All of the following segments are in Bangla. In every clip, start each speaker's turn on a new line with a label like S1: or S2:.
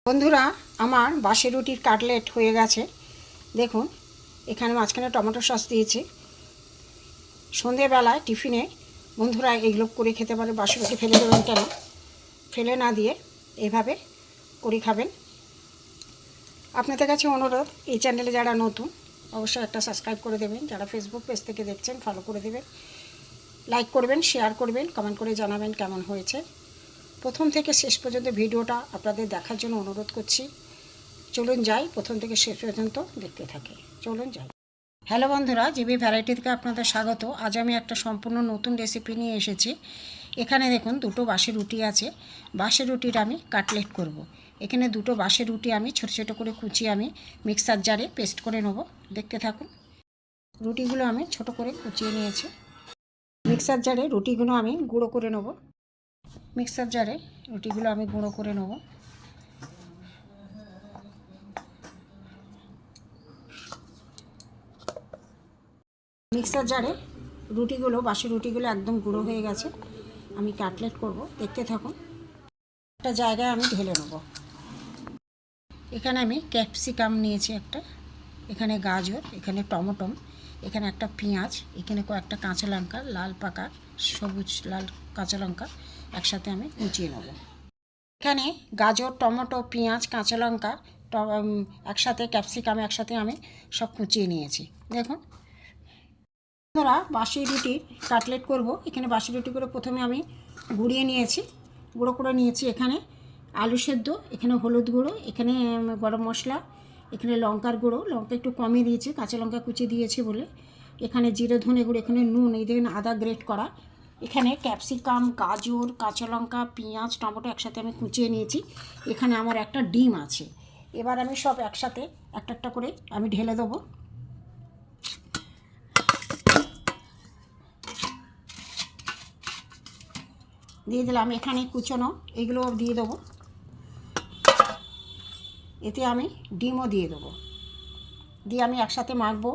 S1: বন্ধুরা, আমার বাসি রুটির কাটলেট হয়ে গেছে। দেখুন, এখানে মাঝখানে টমেটো সস দিয়েছি। সন্ধেবেলায় টিফিনে বন্ধুরা এইগুলো করে খেতে পারে। বাসি রুটি ফেলে দেবেন কেন? ফেলে না দিয়ে এইভাবে করে খাবেন। আপনাদের কাছে অনুরোধ, এই চ্যানেলে যারা নতুন অবশ্যই একটা সাবস্ক্রাইব করে দেবেন। যারা ফেসবুক পেজ থেকে দেখছেন ফলো করে দেবেন, লাইক করবেন, শেয়ার করবেন, কমেন্ট করে জানাবেন কেমন হয়েছে। প্রথম থেকে শেষ পর্যন্ত ভিডিওটা আপনাদের দেখার জন্য অনুরোধ করছি। চলুন যাই, প্রথম থেকে শেষ পর্যন্ত দেখতে থাকি। চলুন যাই। হ্যালো বন্ধুরা, জিবি ভ্যারাইটি থেকে আপনাদের স্বাগত। আজ আমি একটা সম্পূর্ণ নতুন রেসিপি নিয়ে এসেছি। এখানে দেখুন, দুটো বাসি রুটি আছে। বাসি রুটির আমি কাটলেট করব। এখানে দুটো বাসি রুটি আমি ছোটো ছোটো করে কুচিয়ে আমি মিক্সার জারে পেস্ট করে নেব। দেখতে থাকুন। রুটিগুলো আমি ছোট করে কুচিয়ে নিয়েছি। মিক্সার জারে রুটিগুলো আমি গুঁড়ো করে নেব। মিক্সার জারে রুটিগুলো আমি গুঁড়ো করে নেব। মিক্সার জারে রুটিগুলো, বাসি রুটিগুলো একদম গুঁড়ো হয়ে গেছে। আমি কাটলেট করব, দেখতে থাকুন। একটা জায়গায় আমি ঢেলে নেব। এখানে আমি ক্যাপসিকাম নিয়েছি একটা, এখানে গাজর, এখানে টমেটো, এখানে একটা পেঁয়াজ, এখানে কয়েকটা কাঁচা লঙ্কা, লাল পাকা সবুজ লাল কাঁচা লঙ্কা একসাথে আমি কুচিয়ে নেব। এখানে গাজর, টমেটো, পেঁয়াজ, কাঁচা লঙ্কা একসাথে, ক্যাপসিকাম একসাথে আমি সব কুচিয়ে নিয়েছি। দেখুন বন্ধুরা, বাসি রুটি কাটলেট করব। এখানে বাসি রুটি করে প্রথমে আমি গুঁড়ো করে নিয়েছি। এখানে আলু সেদ্ধ, এখানে হলুদ গুঁড়ো, এখানে গরম মশলা, এখানে লঙ্কার গুঁড়ো, লঙ্কা একটু কমই দিয়েছি, কাঁচা লঙ্কা কুচি দিয়েছি বলে। এখানে জিরে ধনে গুঁড়ো, এখানে নুন, এই দেখেন আদা গ্রেট করা, এখানে ক্যাপসিকাম, গাজর, কাঁচা লঙ্কা, পেঁয়াজ, টমেটো একসাথে আমি কুচিয়ে নিয়েছি। এখানে আমার একটা ডিম আছে। এবার আমি সব একসাথে একটা একটা করে আমি ঢেলে দেবো। দিয়ে দিলাম। এখানে কুচনো এগুলো দিয়ে দেবো। এতে আমি ডিমও দিয়ে দেবো, দিয়ে আমি একসাথে মাখবো।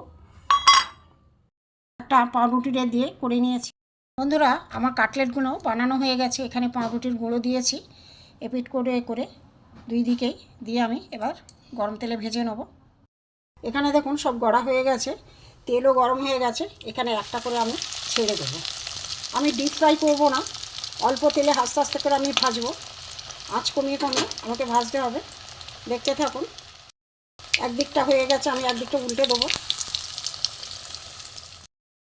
S1: একটা পাউরুটিটা দিয়ে করে নিয়েছি। বন্ধুরা, আমার কাটলেটগুলো বানানো হয়ে গেছে। এখানে পাউরুটির গুঁড়ো দিয়েছি। এপিট করে করে দুই দিকেই দিয়ে আমি এবার গরম তেলে ভেজে নেব। এখানে দেখুন সব গড়া হয়ে গেছে, তেলও গরম হয়ে গেছে। এখানে একটা করে আমি ছেড়ে দেবো। আমি ডিপ ফ্রাই করবো না, অল্প তেলে আস্তে আস্তে করে আমি ভাজবো। আঁচ কমিয়ে কমিয়ে আমাকে ভাজতে হবে। দেখতে থাকুন। একদিকটা হয়ে গেছে, আমি একদিকটা উল্টে দেবো।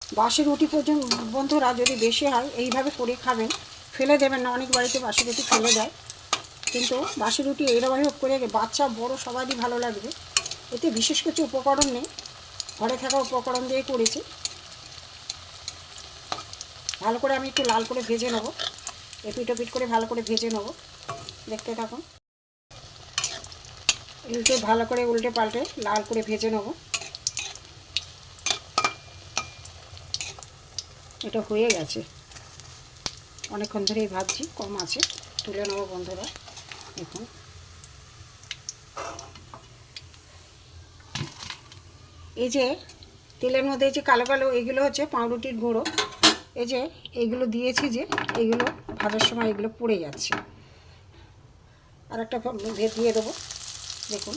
S1: বাসি রুটি পর্যন্ত বন্ধুরা যদি বেশি হয় এইভাবে করে খাবেন, ফেলে দেবেন না। অনেক বাড়িতে বাসি রুটি ফেলে দেয়, কিন্তু বাসি রুটি এইরকমই করে বাচ্চা বড় সবারই ভালো লাগবে। এতে বিশেষ কিছু উপকরণ নেই, ঘরে থাকা উপকরণ দিয়ে করেছি। ভালো করে আমি একটু লাল করে ভেজে নেব। এপিট ওপিট করে ভালো করে ভেজে নেব। দেখতে থাকুন। ভালো করে উল্টে পাল্টে লাল করে ভেজে নেব। এটা হয়ে গেছে, অনেকক্ষণ ধরেই ভাজছি, কম আছে, তুলে নেব বন্ধুরা। দেখুন এই যে তেলের মধ্যে যে কালো কালো এগুলো হচ্ছে পাউরুটির গুঁড়ো। এই যে এইগুলো দিয়েছি, যে এইগুলো ভাজার সময় এগুলো পুড়ে যাচ্ছে। আর একটা দিয়ে দেবো। দেখুন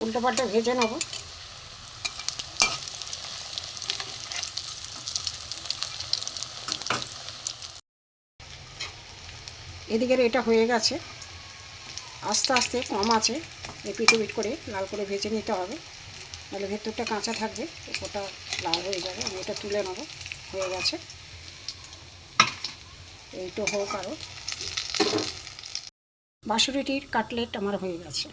S1: উল্টো পাল্টা ভেজে নেব। এদিকের এটা হয়ে গেছে। আস্তে আস্তে কম আছে, এপিট ওপিট করে লাল করে ভেজে নিতে হবে, নাহলে ভেতরটা কাঁচা থাকবে, ওটা লাল হয়ে যাবে। আমি এটা তুলে নেব। হয়ে গেছে, এইটা হোক। আরও বাসি রুটির কাটলেট আমার হয়ে গেছে।